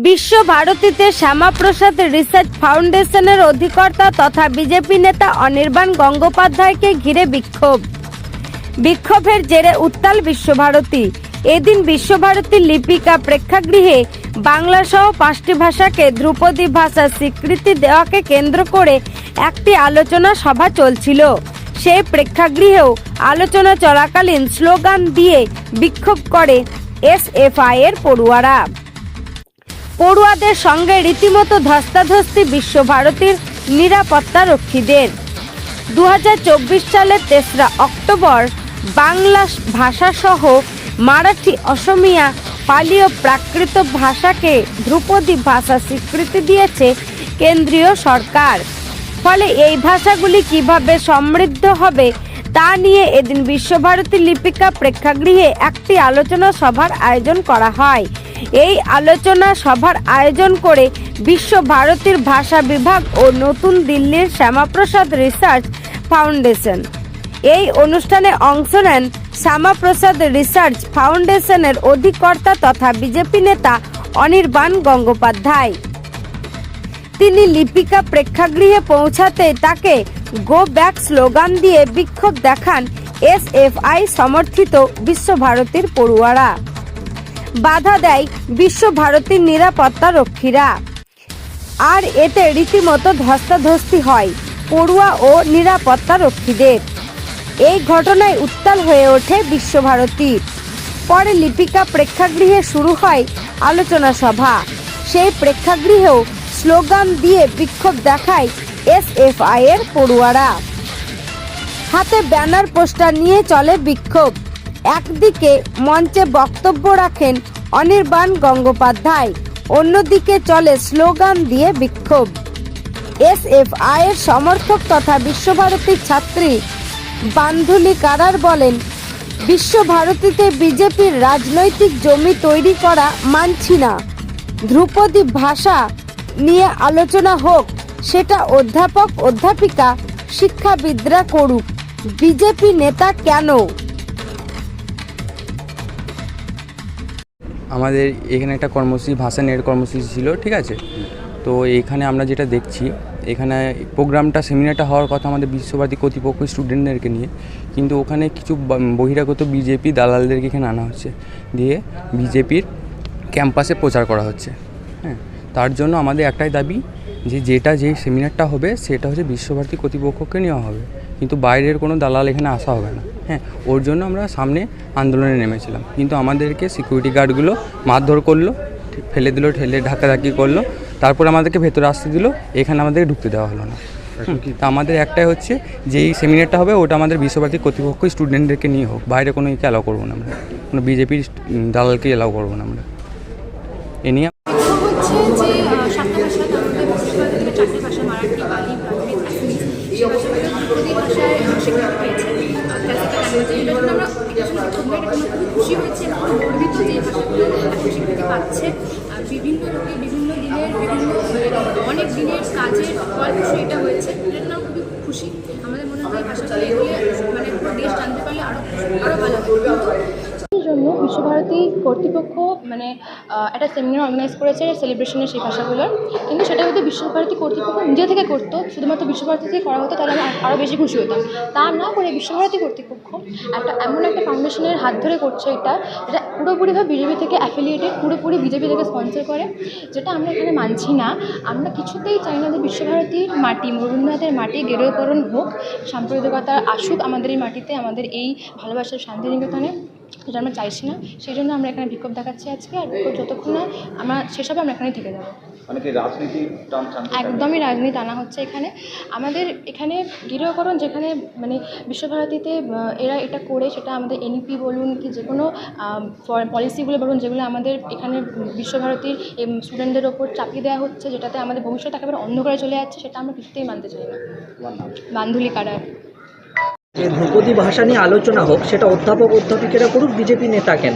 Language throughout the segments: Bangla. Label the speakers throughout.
Speaker 1: বিশ্বভারতীতে শ্যামাপ্রসাদ রিসার্চ ফাউন্ডেশনের অধিকর্তা তথা বিজেপি নেতা অনির্বাণ গঙ্গোপাধ্যায়কে ঘিরে বিক্ষোভের জেরে উত্তাল বিশ্বভারতী। এদিন বিশ্বভারতীর লিপিকা প্রেক্ষাগৃহে বাংলা সহ 5টি ভাষাকে ধ্রুপদী ভাষার স্বীকৃতি দেওয়াকে কেন্দ্র করে একটি আলোচনা সভা চলছিল। সেই প্রেক্ষাগৃহেও আলোচনা চলাকালীন স্লোগান দিয়ে বিক্ষোভ করে এসএফআই এর পড়ুয়াদের সঙ্গে রীতিমতো ধস্তাধস্তি বিশ্বভারতীর নিরাপত্তা রক্ষীদের। 2024 সালের 3রা অক্টোবর বাংলা ভাষাসহ মারাঠি, অসমিয়া, পালি ও প্রাকৃত ভাষাকে ধ্রুপদী ভাষা স্বীকৃতি দিয়েছে কেন্দ্রীয় সরকার। ফলে এই ভাষাগুলি কিভাবে সমৃদ্ধ হবে তা নিয়ে এদিন বিশ্বভারতী লিপিকা প্রেক্ষাগৃহে একটি আলোচনা সভার আয়োজন করা হয়। এই আলোচনা সভার আয়োজন করে বিশ্বভারতীর ভাষা বিভাগ ও নতুন দিল্লির শ্যামাপ্রসাদ রিসার্চ ফাউন্ডেশন। এই অনুষ্ঠানে অংশ নেন শ্যামাপ্রসাদ রিসার্চ ফাউন্ডেশনের অধিকর্তা তথা বিজেপি নেতা অনির্বাণ গঙ্গোপাধ্যায়। তিনি লিপিকা প্রেক্ষাগৃহে পৌঁছাতে তাকে গো ব্যাক স্লোগান দিয়ে বিক্ষোভ দেখান এসএফআই সমর্থিত বিশ্বভারতীর পড়ুয়ারা। বাধা দেয় বিশ্বভারতীর নিরাপত্তা রক্ষীরা, আর এতে রীতিমতো ধস্তাধস্তি হয় পড়ুয়া ও নিরাপত্তা রক্ষীদের। এই ঘটনায় উত্তাল হয়ে ওঠে বিশ্বভারতী। পরে লিপিকা প্রেক্ষাগৃহে শুরু হয় আলোচনা সভা। সেই প্রেক্ষাগৃহেও স্লোগান দিয়ে বিক্ষোভ দেখায় এসএফআই এর পড়ুয়ারা। হাতে ব্যানার পোস্টার নিয়ে চলে বিক্ষোভ। একদিকে মঞ্চে বক্তব্য রাখেন অনির্বাণ গঙ্গোপাধ্যায়, অন্যদিকে চলে স্লোগান দিয়ে বিক্ষোভ। এসএফআই এর সমর্থক তথা বিশ্বভারতীর ছাত্রী বান্ধুলি কারার বলেন, বিশ্বভারতীতে বিজেপির রাজনৈতিক জমি তৈরি করা মানছি না। ধ্রুপদী ভাষা নিয়ে আলোচনা হোক, সেটা অধ্যাপক, অধ্যাপিকা, শিক্ষাবিদরা করুক, বিজেপি নেতা কেন?
Speaker 2: আমাদের এখানে একটা কর্মসূচি, ভাষা নিয়ে কর্মসূচি ছিল, ঠিক আছে। তো এখানে আমরা যেটা দেখছি, এখানে প্রোগ্রামটা, সেমিনারটা হওয়ার কথা আমাদের বিশ্বভারতী কর্তৃপক্ষ স্টুডেন্টদেরকে নিয়ে, কিন্তু ওখানে কিছু বহিরাগত বিজেপি দালালদেরকে এখানে আনা হচ্ছে, দিয়ে বিজেপির ক্যাম্পাসে প্রচার করা হচ্ছে। হ্যাঁ, তার জন্য আমাদের একটাই দাবি যে সেমিনারটা হবে সেটা হচ্ছে বিশ্বভারতী কর্তৃপক্ষকে নেওয়া হবে, কিন্তু বাইরের কোনো দালাল এখানে আসা হবে না। হ্যাঁ, ওর জন্য আমরা সামনে আন্দোলনে নেমেছিলাম, কিন্তু আমাদেরকে সিকিউরিটি গার্ডগুলো মারধর করলো, ঠেলে ধাক্কাধাক্কি করলো, তারপর আমাদেরকে ভেতরে আসতে দিল, এখানে আমাদেরকে ঢুকতে দেওয়া হলো না। তা আমাদের একটাই হচ্ছে যে এই সেমিনারটা হবে ওটা আমাদের বিশ্বভারতী কর্তৃপক্ষ স্টুডেন্টদেরকে নিয়ে হোক, বাইরে কোনো একে অ্যালাউ করবো না আমরা, কোনো বিজেপির দালালকে অ্যালাউ করবো না আমরা। এ নিয়ে
Speaker 3: হচ্ছে যে 7টা ভাষা, তার মধ্যে বিশ্বভারতী থেকে 4টি ভাষা, মারাঠি, পালি, প্রাকৃত, আসমিয়া, সেই ভাষাগুলো ধ্রুপদী ভাষায় স্বীকৃতি পেয়েছে ক্লাসিক্যাল ল্যাঙ্গুয়েজে। এটার জন্য আমরা খুবই খুশি হয়েছি এবং গর্বিত যে এই ভাষাগুলো স্বীকৃতি পাচ্ছে। বিভিন্ন লোকে বিভিন্ন দিনের অনেক দিনের কাজের ফল এটা হয়েছে, এটার জন্য খুবই খুশি। আমাদের মনে হয় এই ভাষাগুলো এগুলো মানে পুরো দেশ জানতে পারলে আরও ভালো হবে। জন্য বিশ্বভারতী কর্তৃপক্ষ মানে একটা সেমিনার অর্গানাইজ করেছে সেলিব্রেশনের সেই ভাষাগুলোর, কিন্তু সেটা যদি বিশ্বভারতী কর্তৃপক্ষ নিজে থেকে করতো, শুধুমাত্র বিশ্বভারতী থেকে করা হতো, তাহলে আমি আরও বেশি খুশি হতাম। তা না করে বিশ্বভারতী কর্তৃপক্ষ এমন একটা ফাউন্ডেশনের হাত ধরে করছে, যেটা পুরোপুরিভাবে বিজেপি থেকে অ্যাফিলিয়েটেড, পুরোপুরি বিজেপি থেকে স্পন্সর করে, যেটা আমরা এখানে মানছি না। আমরা কিছুতেই চাই না যে বিশ্বভারতীর মাটি, রবীন্দ্রনাথের মাটি গেরুকরণ হোক, সাম্প্রদায়িকতা আসুক আমাদের এই মাটিতে, আমাদের এই ভালোবাসার শান্তিনিকেতনে, যেটা আমরা চাইছি না। সেই জন্য আমরা এখানে বিক্ষোভ দেখাচ্ছি আজকে, আর বিক্ষোভ যতক্ষণ না আমরা সেসবে আমরা এখানেই থেকে যাবো। একদমই রাজনীতি আনা হচ্ছে এখানে। আমাদের এখানে গৃহকরণ যেখানে মানে বিশ্বভারতীতে এরা এটা করে, সেটা আমাদের এনইপি বলুন কি যে কোনো পলিসিগুলো বলুন, যেগুলো আমাদের এখানে বিশ্বভারতীর স্টুডেন্টদের ওপর চাপিয়ে দেওয়া হচ্ছে, যেটাতে আমাদের ভবিষ্যৎ একেবারে অন্ধকারে চলে যাচ্ছে, সেটা আমরা কিছুতেই মানতে চাই না। বান্ধুলি কারার।
Speaker 4: যে ধ্রুপদী ভাষা নিয়ে আলোচনা হোক, সেটা অধ্যাপক, অধ্যাপিকারা করুক, বিজেপি নেতা কেন?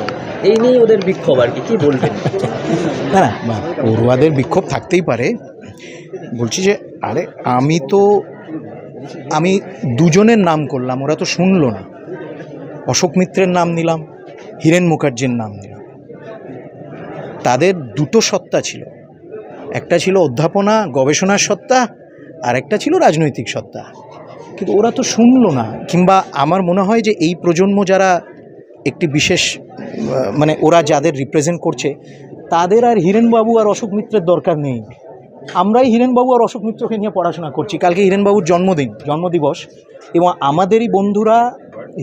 Speaker 4: এই নিয়ে ওদের বিক্ষোভ আর কি বলবেন?
Speaker 5: না, পড়ুয়াদের বিক্ষোভ থাকতেই পারে। বলছি যে আরে আমি দুজনের নাম করলাম, ওরা তো শুনলো না। অশোক মিত্রের নাম নিলাম, হীরেন মুখার্জির নাম নিলাম। তাদের দুটো সত্তা ছিল, একটা ছিল অধ্যাপনা গবেষণার সত্তা, আর একটা ছিল রাজনৈতিক সত্তা। কিন্তু ওরা তো শুনলো না, কিংবা আমার মনে হয় যে এই প্রজন্ম যারা একটি বিশেষ মানে ওরা যাদের রিপ্রেজেন্ট করছে, তাদের আর হিরেনবাবু আর অশোক মিত্রের দরকার নেই। আমরাই হিরেনবাবু আর অশোক মিত্রকে নিয়ে পড়াশোনা করছি। কালকে হিরেনবাবুর জন্মদিবস, এবং আমাদেরই বন্ধুরা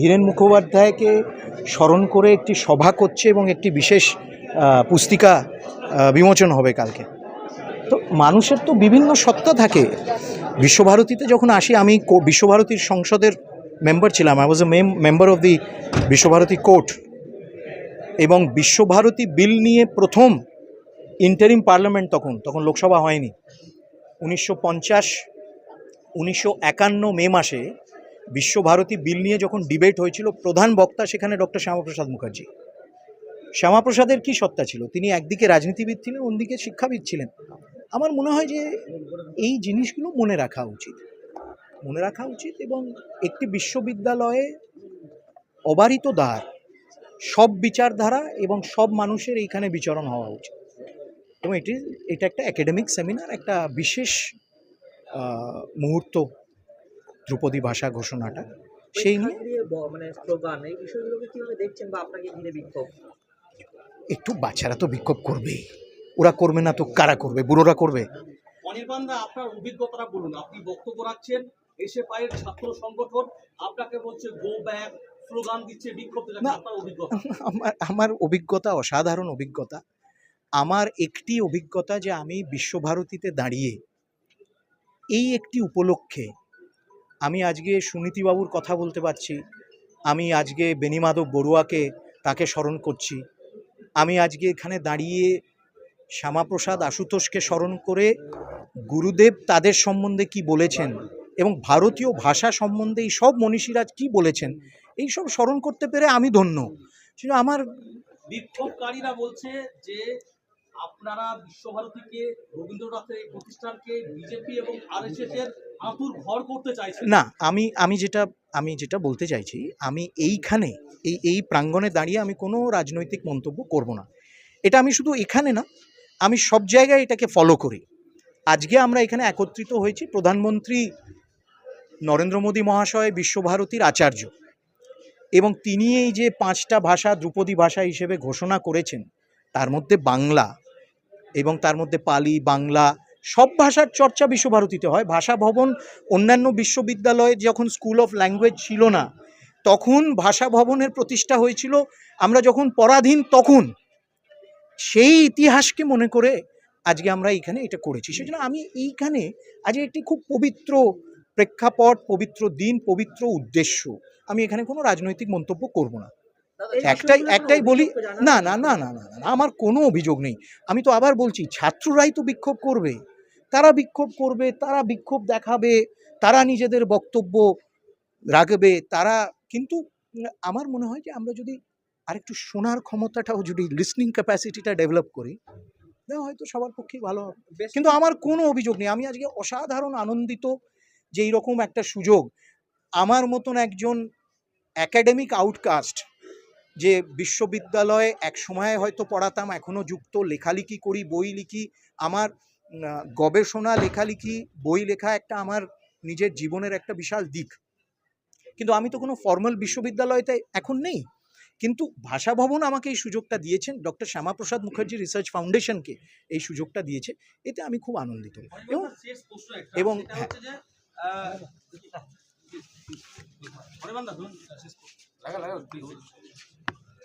Speaker 5: হিরেন মুখোপাধ্যায়কে স্মরণ করে একটি সভা করছে এবং একটি বিশেষ পুস্তিকা বিমোচন হবে কালকে। তো মানুষের তো বিভিন্ন সত্তা থাকে। বিশ্বভারতীতে যখন আসি, আমি বিশ্বভারতীর সংসদের মেম্বার ছিলাম। I was a member of the Visva-Bharati court, এবং বিশ্বভারতী বিল নিয়ে প্রথম ইন্টারিম পার্লামেন্ট, তখন লোকসভা হয়নি, 1951 মে মাসে বিশ্বভারতী বিল নিয়ে যখন ডিবেট হয়েছিল, প্রধান বক্তা সেখানে ডক্টর শ্যামাপ্রসাদ মুখার্জি। শ্যামাপ্রসাদের কী সত্তা ছিল? তিনি একদিকে রাজনীতিবিদ ছিলেন, অন্যদিকে শিক্ষাবিদ ছিলেন। আমার মনে হয় যে এই জিনিসগুলো মনে রাখা উচিত, এবং একটি বিশ্ববিদ্যালয়ে অবারিত দ্বার, সব বিচারধারা এবং সব মানুষের এইখানে বিচরণ হওয়া উচিত। এবং এটা একটা একাডেমিক সেমিনার, একটা বিশেষ মুহূর্ত ধ্রুপদী ভাষা ঘোষণাটা, সেই নিয়ে
Speaker 4: মানে স্লোগান, এই বিষয়গুলোকে কিভাবে দেখছেন, বা আপনাকে ঘিরে বিক্ষোভ?
Speaker 5: একটু বাচ্চারা তো বিক্ষোভ করবেই, ওরা করবে না তো কারা করবে? বুড়োরা করবে।
Speaker 6: অনির্বাণ দা, আপনার অভিজ্ঞতাটা বলুন। আপনি বক্তব্য রাখছেন, এসে পায়ের ছাত্র সংগঠন আপনাকে বলছে গো ব্যাক, স্লোগান দিচ্ছে, বিক্ষোভ দিচ্ছে, আপনার অভিজ্ঞতা?
Speaker 5: আমার অভিজ্ঞতা অসাধারণ অভিজ্ঞতা। আমার একটি অভিজ্ঞতা যে আমি বিশ্বভারতীতে দাঁড়িয়ে এই একটি উপলক্ষে আমি আজকে সুনীতিবাবুর কথা বলতে পারছি, আমি আজকে বেণীমাধব বড়ুয়াকে তাকে স্মরণ করছি, আমি আজকে এখানে দাঁড়িয়ে শ্যামাপ্রসাদ আশুতোষকে স্মরণ করে গুরুদেব তাদের সম্বন্ধে কি বলেছেন এবং ভারতীয় ভাষা সম্বন্ধে এই সব মনীষীরা কি বলেছেন, এই সব স্মরণ করতে পেরে আমি ধন্য। সেটা আমার
Speaker 6: বিক্ষোভকারীরা বলছে যে আপনারা বিশ্বভারতীকে, রবীন্দ্রনাথের এই প্রতিষ্ঠানকে বিজেপি এবং আরএসএস এর আঁতুর ঘর করতে চাইছে
Speaker 5: না। আমি যেটা বলতে চাইছি, আমি এইখানে এই প্রাঙ্গণে দাঁড়িয়ে আমি কোনো রাজনৈতিক মন্তব্য করব না। এটা আমি শুধু এখানে না, আমি সব জায়গায় এটাকে ফলো করি। আজকে আমরা এখানে একত্রিত হয়েছি, প্রধানমন্ত্রী নরেন্দ্র মোদী মহাশয় বিশ্বভারতীর আচার্য, এবং তিনি এই যে 5টা ভাষা ধ্রুপদী ভাষা হিসেবে ঘোষণা করেছেন, তার মধ্যে বাংলা এবং তার মধ্যে পালি, বাংলা, সব ভাষার চর্চা বিশ্বভারতীতে হয়। ভাষা ভবন অন্যান্য বিশ্ববিদ্যালয়ে যখন স্কুল অফ ল্যাঙ্গুয়েজ ছিল না, তখন ভাষা ভবনের প্রতিষ্ঠা হয়েছিল। আমরা যখন পরাধীন, তখন সেই ইতিহাসকে মনে করে আজকে আমরা এইখানে এটা করেছি। সেজন্য আমি এইখানে আজকে একটি খুব পবিত্র প্রেক্ষাপট, পবিত্র দিন, পবিত্র উদ্দেশ্য, আমি এখানে কোনো রাজনৈতিক মন্তব্য করব না। একটাই বলি, না, আমার কোনো অভিযোগ নেই। আমি তো আবার বলছি, ছাত্ররাই তো বিক্ষোভ করবে, তারা বিক্ষোভ দেখাবে, তারা নিজেদের বক্তব্য রাখবে, কিন্তু আমার মনে হয় যে আমরা যদি আরেকটু শোনার ক্ষমতাটাও, যদি লিসনিং ক্যাপাসিটিটা ডেভেলপ করি, হয়তো সবার পক্ষেই ভালো হবে। কিন্তু আমার কোনো অভিযোগ নেই। আমি আজকে অসাধারণ আনন্দিত যে এইরকম একটা সুযোগ, আমার মতন একজন অ্যাকাডেমিক আউটকাস্ট, যে বিশ্ববিদ্যালয়ে এক সময়ে হয়তো পড়াতাম, এখনও যুক্ত, লেখালেখি করি, বই লিখি, আমার গবেষণা, লেখালেখি, বই লেখা একটা আমার নিজের জীবনের একটা বিশাল দিক। কিন্তু আমি তো কোনো ফর্মাল বিশ্ববিদ্যালয়তে এখন নেই, কিন্তু ভাষা ভবন আমাকে এই সুযোগটা দিয়েছেন, ডক্টর শ্যামাপ্রসাদ মুখার্জি রিসার্চ ফাউন্ডেশনকে এই সুযোগটা দিয়েছে, এতে আমি খুব আনন্দিত। এবং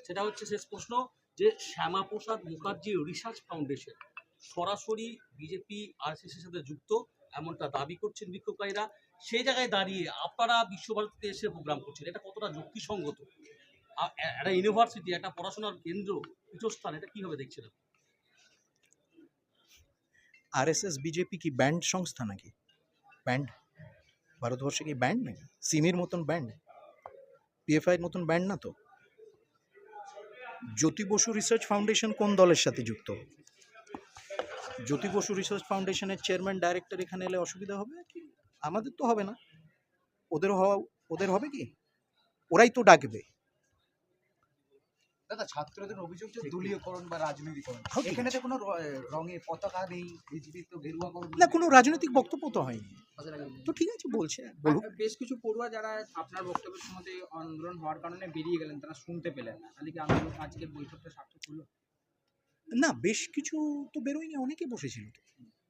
Speaker 6: সেটা হচ্ছে শেষ প্রশ্ন, যে শ্যামাপ্রসাদ মুখার্জি রিসার্চ ফাউন্ডেশন সরাসরি বিজেপি আরএসএস এর সাথে যুক্ত, এমনটা দাবি করছেন বিক্ষোভকারীরা। সেই জায়গায় দাঁড়িয়ে আপনারা বিশ্বভারতীতে এসে প্রোগ্রাম করছেন, এটা কতটা যুক্তিসঙ্গত? একটা ইউনিভার্সিটি, একটা পড়াশোনার কেন্দ্র, পীঠস্থান, এটা কিভাবে দেখছেন?
Speaker 5: আরএসএস বিজেপি কি ব্যান্ড সংস্থা নাকি? ব্যান্ড ভারতবর্ষে কি ব্যান্ড নাকি? সিমির মতন ব্যান্ড, পিএফআইয়ের মতন ব্যান্ড না তো। জ্যোতি বসু রিসার্চ ফাউন্ডেশন কোন দলের সাথে যুক্ত? জ্যোতি বসু রিসার্চ ফাউন্ডেশনের চেয়ারম্যান ডাইরেক্টর এখানে এলে অসুবিধা হবে কি? আমাদের তো হবে না, ওদের হবে কি? ওরাই তো ডাকবে।
Speaker 7: দাদা ছাত্রদের অভিযোগ যে দলীয়করণ বা রাজনীতিকরণ,
Speaker 5: হবে।
Speaker 7: এখানে তো কোনো রঙের পতাকা নেই, বিজেপির তো গেরুয়াকরণ
Speaker 5: না, কোনো রাজনৈতিক বক্তব্য তো হয়নি, তো ঠিক আছে বলছে বলুক।
Speaker 8: বেশ কিছু পড়ুয়া যারা আপনার বক্তব্যের সময় আন্দোলন হওয়ার কারণে বেরিয়ে গেলেন, তারা শুনতে পেলেন না, তাহলে কি আন্দোলন আজকের বৈঠকটা সার্থক হলো?
Speaker 5: না, বেশ কিছু তো বেরোয়নি, অনেকে বসেছিল, তো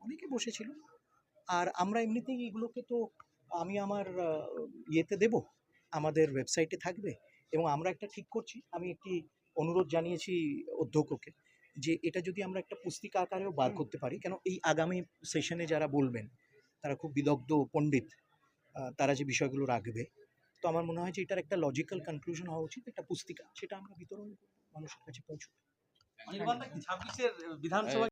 Speaker 5: অনেকে বসেছিল। আর আমরা এমনিতেই এগুলোকে তো আমি আমার ইয়েতে দেব, আমাদের ওয়েবসাইটে থাকবে, এবং আমরা একটা ঠিক করছি, আমি একটি অনুরোধ জানিয়েছি অধ্যক্ষকে যে এটা যদি আমরা একটা পুস্তিকা আকারেও বার করতে পারি, কেন এই আগামী সেশনে যারা বলবেন তারা খুব বিদগ্ধ পণ্ডিত, তারা যে বিষয়গুলো রাখবে, তো আমার মনে হয় যে এটার একটা লজিক্যাল কনক্লুশন হওয়া উচিত, একটা পুস্তিকা, সেটা আমরা বিতরণ করব, মানুষের কাছে পৌঁছবে।
Speaker 6: নির্মাণটা কি 26-এর বিধানসভা